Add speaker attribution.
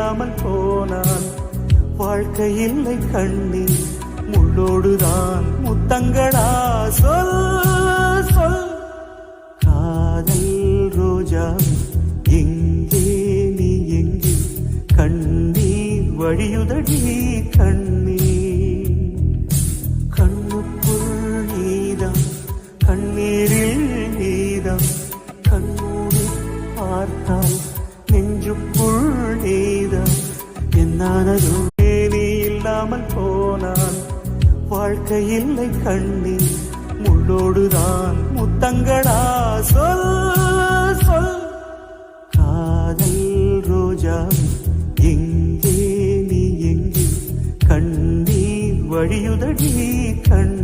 Speaker 1: இல்லாமல் போனான். வாழ்க்கை இல்லை கண்ணீர் முள்ளோடுதான் முத்தங்களா, சொல் சொல். காதல் ரோஜா எங்கே நீ எங்கே, கண்ணீர் வழியுதடி கண்ணீர். கண்ணுக்குள் நீதான், கண்ணீரில் நீதான், கண்ணூரி பார்த்தால் நெஞ்சுக்குள் நீதான். என்னானதோ நீ இல்லாமல் போனான். வாழ்க்கை இல்லை கண்ணீர் முள்ளோடுதான் முத்தங்களா, சொல் சொல். காதல் ரோஜா எங்கே நீ எங்கே, கண்ணீர் வழியுதடி கண்